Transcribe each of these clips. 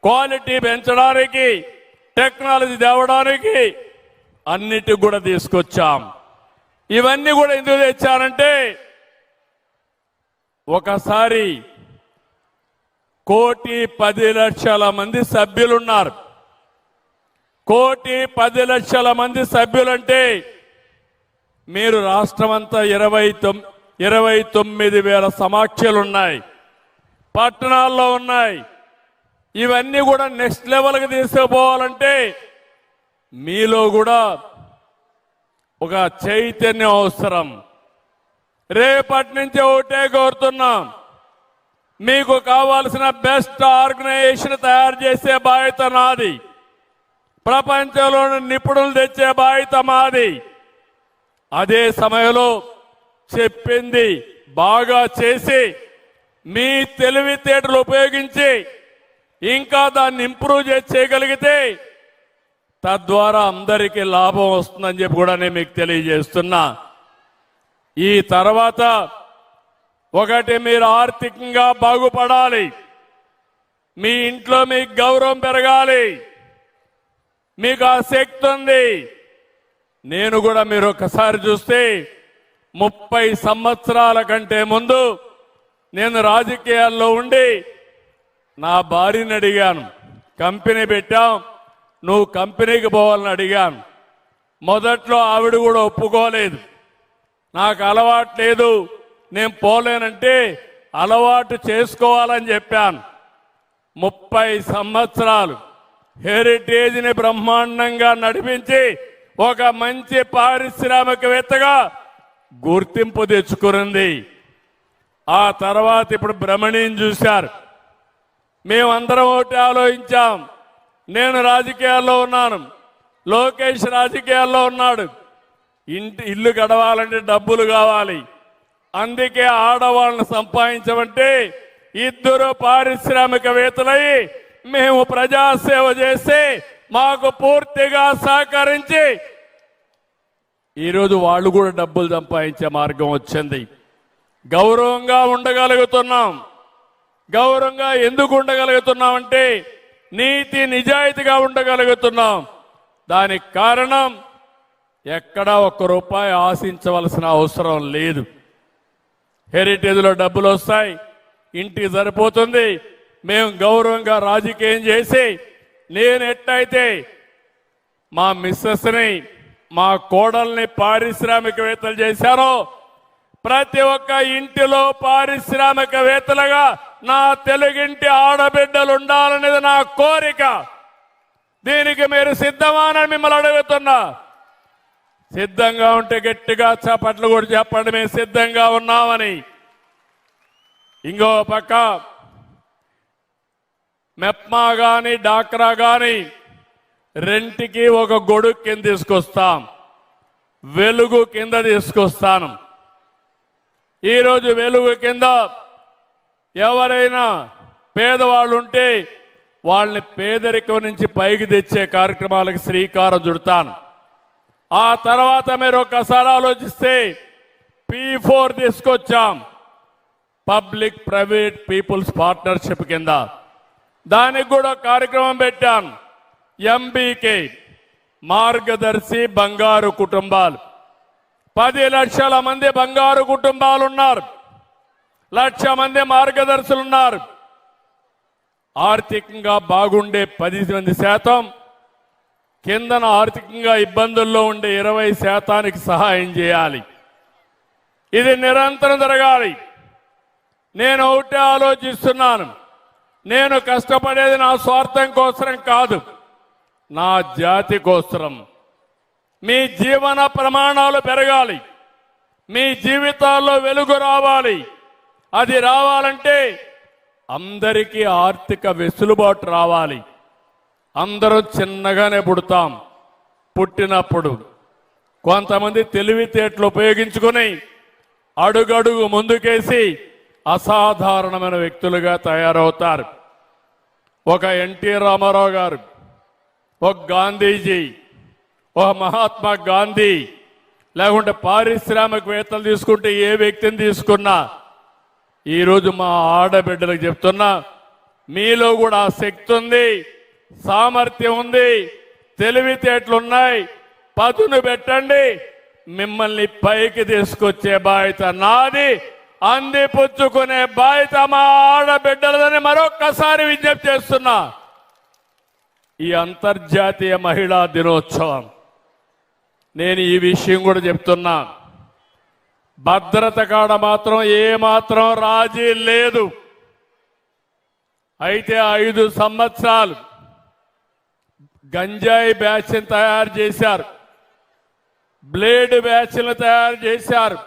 Quality పెంచడానికి, technology తేవడానికి అన్నిటికి కూడా తీసుకొచ్చాం. ఇవన్నీ కూడా ఎందుకు తెచ్చానంటే ఒకసారి 1,10,00,000 మంది సభ్యులున్నారు. 1,10,00,000 మంది సభ్యులంటే మీరు రాష్ట్రమంతా 29,000 సమాఖ్యలున్నాయి, పట్టణాల్లో ఉన్నాయి. ఇవన్నీ కూడా నెక్స్ట్ లెవెల్కి తీసుకుపోవాలంటే మీలో కూడా ఒక చైతన్యం అవసరం. రేపటి నుంచి ఒకటే కోరుతున్నాం, మీకు కావాల్సిన బెస్ట్ ఆర్గనైజేషన్ తయారు చేసే బాధ్యత నాది, ప్రపంచంలోని నిపుణులు తెచ్చే బాధ్యత మాది. అదే సమయంలో చెప్పింది బాగా చేసి మీ తెలివితేటలు ఉపయోగించి ఇంకా దాన్ని ఇంప్రూవ్ చేయగలిగితే తద్వారా అందరికీ లాభం వస్తుందని చెప్పి కూడా నేను మీకు తెలియజేస్తున్నా. ఈ తర్వాత ఒకటి, మీరు ఆర్థికంగా బాగుపడాలి, మీ ఇంట్లో మీకు గౌరవం పెరగాలి, మీకు ఆ శక్తి ఉంది. నేను కూడా మీరు ఒకసారి చూస్తే 30 సంవత్సరాల కంటే ముందు నేను రాజకీయాల్లో ఉండి నా భార్యని అడిగాను, కంపెనీ పెట్టాం, నువ్వు కంపెనీకి పోవాలని అడిగాను. మొదట్లో ఆవిడ కూడా ఒప్పుకోలేదు. నాకు అలవాటు లేదు, నేను పోలేనంటే అలవాటు చేసుకోవాలని చెప్పాను. 30 సంవత్సరాలు హెరిటేజ్ని బ్రహ్మాండంగా నడిపించి ఒక మంచి పారిశ్రామికవేత్తగా గుర్తింపు తెచ్చుకున్నది. ఆ తర్వాత ఇప్పుడు బ్రహ్మణిని చూశారు. మేమందరం ఒకటి ఆలోచించాం. నేను రాజకీయాల్లో ఉన్నాను, లోకేష్ రాజకీయాల్లో ఉన్నాడు. ఇల్లు గడవాలంటే డబ్బులు కావాలి. అందుకే ఆడవాళ్ళని సంపాదించమంటే ఇద్దరు పారిశ్రామికవేత్తలై మేము ప్రజాసేవ చేసి మాకు పూర్తిగా సహకరించి ఈరోజు వాళ్ళు కూడా డబ్బులు సంపాదించే మార్గం వచ్చింది. గౌరవంగా ఉండగలుగుతున్నాం. గౌరవంగా ఎందుకు ఉండగలుగుతున్నామంటే నీతి నిజాయితీగా ఉండగలుగుతున్నాం. దానికి కారణం ఎక్కడా ₹1 ఆశించవలసిన అవసరం లేదు. హెరిటేజ్లో డబ్బులు వస్తాయి, ఇంటికి సరిపోతుంది. మేము గౌరవంగా రాజకీయం చేసి నేను ఎట్టయితే మా మిస్సెస్ని, మా కోడల్ని పారిశ్రామికవేత్తలు చేశానో ప్రతి ఒక్క ఇంటిలో పారిశ్రామికవేత్తలుగా నా తెలుగింటి ఆడబిడ్డలు ఉండాలనేది నా కోరిక. దీనికి మీరు సిద్ధమానని మిమ్మల్ని అడుగుతున్నా. సిద్ధంగా ఉంటే గట్టిగా చప్పట్లు కూడా చెప్పండి, మేము సిద్ధంగా ఉన్నామని. ఇంకో పక్క మెప్మా గాని డాక్రా గాని రెంటికి ఒక గొడుగు కింద తీసుకొస్తాం, వెలుగు కింద తీసుకొస్తాను. ఈరోజు వెలుగు కింద ఎవరైనా పేదవాళ్ళు ఉంటే వాళ్ళని పేదరికం నుంచి పైకి తెచ్చే కార్యక్రమాలకు శ్రీకారం చుడతాను. ఆ తర్వాత మీరు ఒక్కసారి ఆలోచిస్తే P4 తీసుకొచ్చాం, పబ్లిక్ ప్రైవేట్ పీపుల్స్ పార్ట్నర్షిప్ కింద. దానికి కూడా కార్యక్రమం పెట్టాను. MBK మార్గదర్శి బంగారు కుటుంబాలు. 10 లక్షల మంది బంగారు కుటుంబాలు ఉన్నారు, 1,00,000 మంది మార్గదర్శులు ఉన్నారు. ఆర్థికంగా బాగుండే 10% కిందన ఆర్థికంగా ఇబ్బందుల్లో ఉండే 20% సహాయం చేయాలి. ఇది నిరంతరం జరగాలి. నేను ఒకటే ఆలోచిస్తున్నాను, నేను కష్టపడేది నా స్వార్థం కోసం కాదు, నా జాతి కోసం. మీ జీవన ప్రమాణాలు పెరగాలి, మీ జీవితాల్లో వెలుగు రావాలి. అది రావాలంటే అందరికీ ఆర్థిక వెసులుబాటు రావాలి. అందరూ చిన్నగానే పుడతాం. పుట్టినప్పుడు కొంతమంది తెలివితేటలు ఉపయోగించుకొని అడుగడుగు ముందుకేసి అసాధారణమైన వ్యక్తులుగా తయారవుతారు. ఒక ఎన్టీ రామారావు గారు, ఒక గాంధీజీ, ఒక మహాత్మా గాంధీ, లేకుంటే పారిశ్రామికవేత్తలు తీసుకుంటే ఏ వ్యక్తిని తీసుకున్నా ఈరోజు మా ఆడబిడ్డలకు చెప్తున్నా, మీలో కూడా ఆ శక్తి ఉంది, సామర్థ్యం ఉంది, తెలివితేటలున్నాయి. పదును పెట్టండి, మిమ్మల్ని పైకి తీసుకొచ్చే బాధ్యత నాది, అందిపుచ్చుకునే బాధ్యత మా ఆడబిడ్డలదని మరొక్కసారి విజ్ఞప్తి చేస్తున్నా. ఈ అంతర్జాతీయ మహిళా దినోత్సవం నేను ఈ విషయం కూడా చెప్తున్నా. భద్రత కాడ మాత్రం ఏమాత్రం రాజీ లేదు. అయితే 5 సంవత్సరాలు గంజాయి బ్యాచ్ని తయారు చేశారు, బ్లేడ్ బ్యాచ్లు తయారు చేశారు.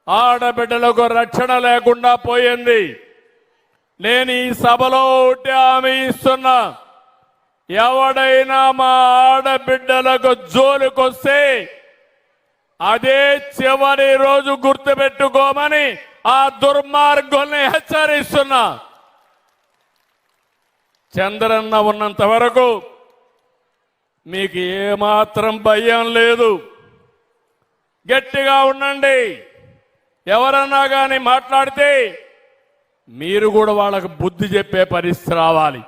ఆడబిడ్డలకు రక్షణ లేకుండా పోయింది. నేను ఈ సభలో ఒకటి హామీ ఇస్తున్నా, ఎవడైనా మా ఆడబిడ్డలకు జోలికొస్తే అదే చివరి రోజు గుర్తుపెట్టుకోమని ఆ దుర్మార్గుల్ని హెచ్చరిస్తున్నా. చంద్రన్న ఉన్నంత వరకు మీకు ఏమాత్రం భయం లేదు. గట్టిగా ఉండండి. ఎవరన్నా కానీ మాట్లాడితే మీరు కూడా వాళ్ళకు బుద్ధి చెప్పే పరిస్థితి రావాలి.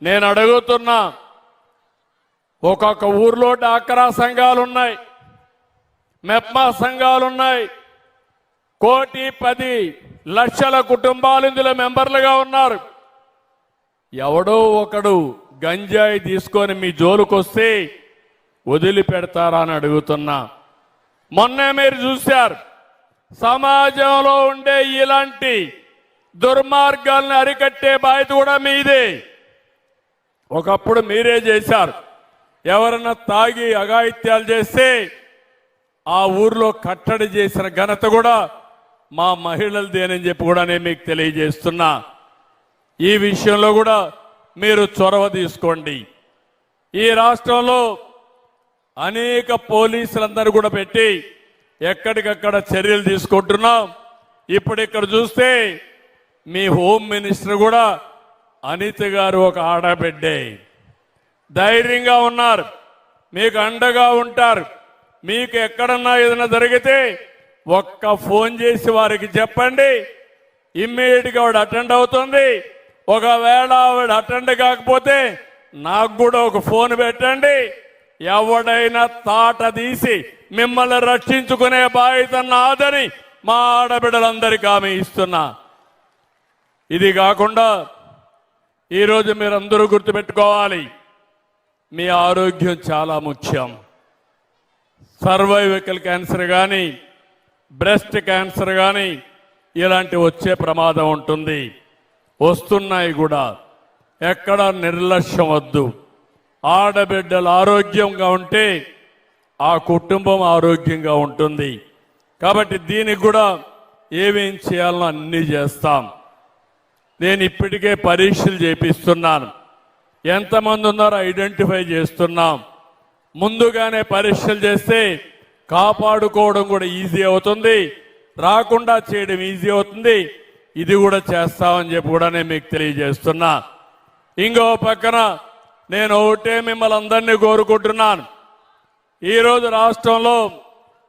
నేను అడుగుతున్నా, ఒక్కొక్క ఊర్లో డాక్రా సంఘాలున్నాయి, మెప్మా సంఘాలున్నాయి. 1,10,00,000 కుటుంబాలు ఇందులో మెంబర్లుగా ఉన్నారు. ఎవడో ఒకడు గంజాయి తీసుకొని మీ జోలుకొస్తే వదిలిపెడతారా అని అడుగుతున్నా. మొన్నే మీరు చూశారు, సమాజంలో ఉండే ఇలాంటి దుర్మార్గాల్ని అరికట్టే బాధ్యత కూడా మీదే. ఒకప్పుడు మీరే చేశారు. ఎవరన్నా తాగి అఘాయిత్యాలు చేస్తే ఆ ఊర్లో కట్టడి చేసిన ఘనత కూడా మా మహిళలదేనని చెప్పి కూడా నేను మీకు తెలియజేస్తున్నా. ఈ విషయంలో కూడా మీరు చొరవ తీసుకోండి. ఈ రాష్ట్రంలో అనేక పోలీసులందరూ కూడా పెట్టి ఎక్కడికక్కడ చర్యలు తీసుకుంటున్నాం. ఇప్పుడు ఇక్కడ చూస్తే మీ హోమ్ మినిస్టర్ కూడా అనిత గారు ఒక ఆడబిడ్డే, ధైర్యంగా ఉన్నారు, మీకు అండగా ఉంటారు. మీకు ఎక్కడన్నా ఏదైనా జరిగితే ఒక్క ఫోన్ చేసి వారికి చెప్పండి, ఇమ్మీడియట్గా ఆవిడ అటెండ్ అవుతుంది. ఒకవేళ ఆవిడ అటెండ్ కాకపోతే నాకు కూడా ఒక ఫోన్ పెట్టండి. ఎవడైనా తాట తీసి మిమ్మల్ని రక్షించుకునే బాధ్యత నాదని మా ఆడబిడ్డలందరికీ హామీ ఇస్తున్నా. ఇది కాకుండా ఈరోజు మీరందరూ గుర్తుపెట్టుకోవాలి, మీ ఆరోగ్యం చాలా ముఖ్యం. సర్వైవికల్ క్యాన్సర్ కానీ, బ్రెస్ట్ క్యాన్సర్ కానీ ఇలాంటి వచ్చే ప్రమాదం ఉంటుంది, వస్తున్నాయి కూడా. ఎక్కడ నిర్లక్ష్యం వద్దు. ఆడబిడ్డలు ఆరోగ్యంగా ఉంటే ఆ కుటుంబం ఆరోగ్యంగా ఉంటుంది. కాబట్టి దీనికి కూడా ఏమేం చేయాలో అన్నీ చేస్తాం. నేను ఇప్పటికే పరీక్షలు చేపిస్తున్నాను. ఎంతమంది ఉన్నారో ఐడెంటిఫై చేస్తున్నాం. ముందుగానే పరీక్షలు చేస్తే కాపాడుకోవడం కూడా ఈజీ అవుతుంది, రాకుండా చేయడం ఈజీ అవుతుంది. ఇది కూడా చేస్తామని చెప్పి కూడా నేను మీకు తెలియజేస్తున్నా. ఇంకో పక్కన నేను ఒకటే మిమ్మల్ని అందరినీ కోరుకుంటున్నాను. ఈరోజు రాష్ట్రంలో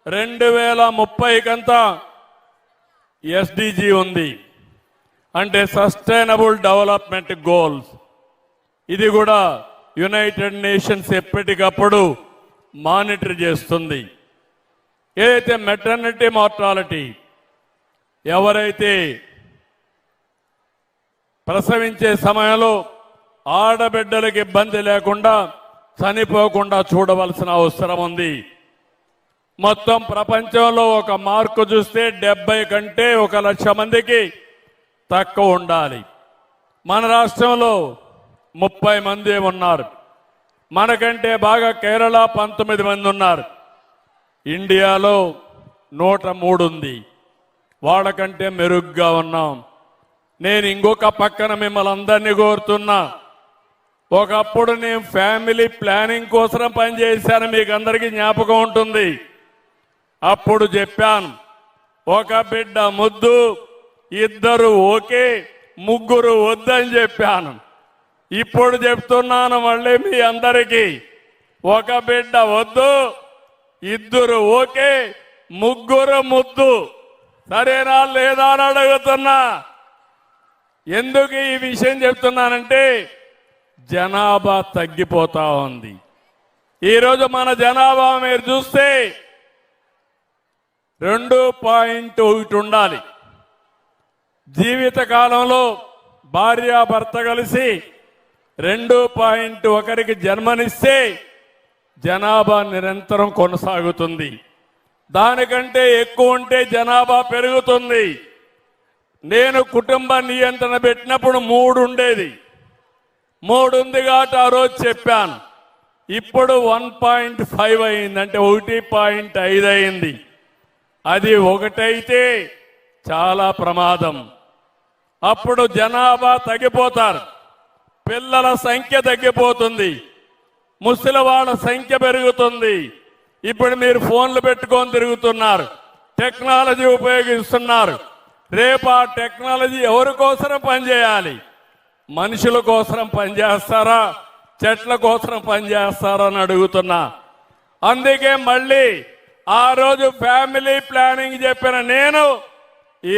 2030 కంతా ఎస్డిజి ఉంది, అంటే సస్టైనబుల్ డెవలప్మెంట్ గోల్స్. ఇది కూడా యునైటెడ్ నేషన్స్ ఎప్పటికప్పుడు మానిటర్ చేస్తుంది. ఏదైతే మెటర్నిటీ మార్టాలిటీ, ఎవరైతే ప్రసవించే సమయంలో ఆడబిడ్డలకు ఇబ్బంది లేకుండా చనిపోకుండా చూడవలసిన అవసరం ఉంది. మొత్తం ప్రపంచంలో ఒక మార్కు చూస్తే 70 కంటే 1,00,000 మందికి తక్కువ ఉండాలి. మన రాష్ట్రంలో 30 మంది ఉన్నారు. మనకంటే బాగా కేరళ 19 మంది ఉన్నారు. ఇండియాలో 103 ఉంది. వాళ్ళకంటే మెరుగ్గా ఉన్నాం. నేను ఇంకొక పక్కన మిమ్మల్ని అందరినీ కోరుతున్నా, ఒకప్పుడు నేను ఫ్యామిలీ ప్లానింగ్ కోసం పనిచేశాను, మీకు అందరికీ జ్ఞాపకం ఉంటుంది. అప్పుడు చెప్పాను, ఒక బిడ్డ ముద్దు, 2 ఓకే, 3 వద్దని చెప్పాను. ఇప్పుడు చెప్తున్నాను మళ్ళీ మీ అందరికీ, ఒక బిడ్డ వద్దు, 2 ఓకే, 3 ముద్దు. సరేనా లేదా అని అడుగుతున్నా. ఎందుకు ఈ విషయం చెప్తున్నానంటే జనాభా తగ్గిపోతా ఉంది. ఈరోజు మన జనాభా మీరు చూస్తే 2.1 ఉండాలి. జీవిత కాలంలో భార్యాభర్త కలిసి 2.1కి జన్మనిస్తే జనాభా నిరంతరం కొనసాగుతుంది. దానికంటే ఎక్కువ ఉంటే జనాభా పెరుగుతుంది. నేను కుటుంబ నియంత్రణ పెట్టినప్పుడు 3 ఉండేది. 3 ఉంది కాబట్టి ఆ రోజు చెప్పాను. ఇప్పుడు 1.5 అయింది, అంటే 1.5 అయింది. అది 1 అయితే చాలా ప్రమాదం. అప్పుడు జనాభా తగ్గిపోతారు, పిల్లల సంఖ్య తగ్గిపోతుంది, ముసలి వాళ్ళ సంఖ్య పెరుగుతుంది. ఇప్పుడు మీరు ఫోన్లు పెట్టుకొని తిరుగుతున్నారు, టెక్నాలజీ ఉపయోగిస్తున్నారు. రేపు ఆ టెక్నాలజీ ఎవరి కోసం పనిచేయాలి? మనుషుల కోసం పనిచేస్తారా, చెట్ల కోసం పనిచేస్తారా అని అడుగుతున్నా. అందుకే మళ్ళీ ఆ రోజు ఫ్యామిలీ ప్లానింగ్ చెప్పిన నేను ఈ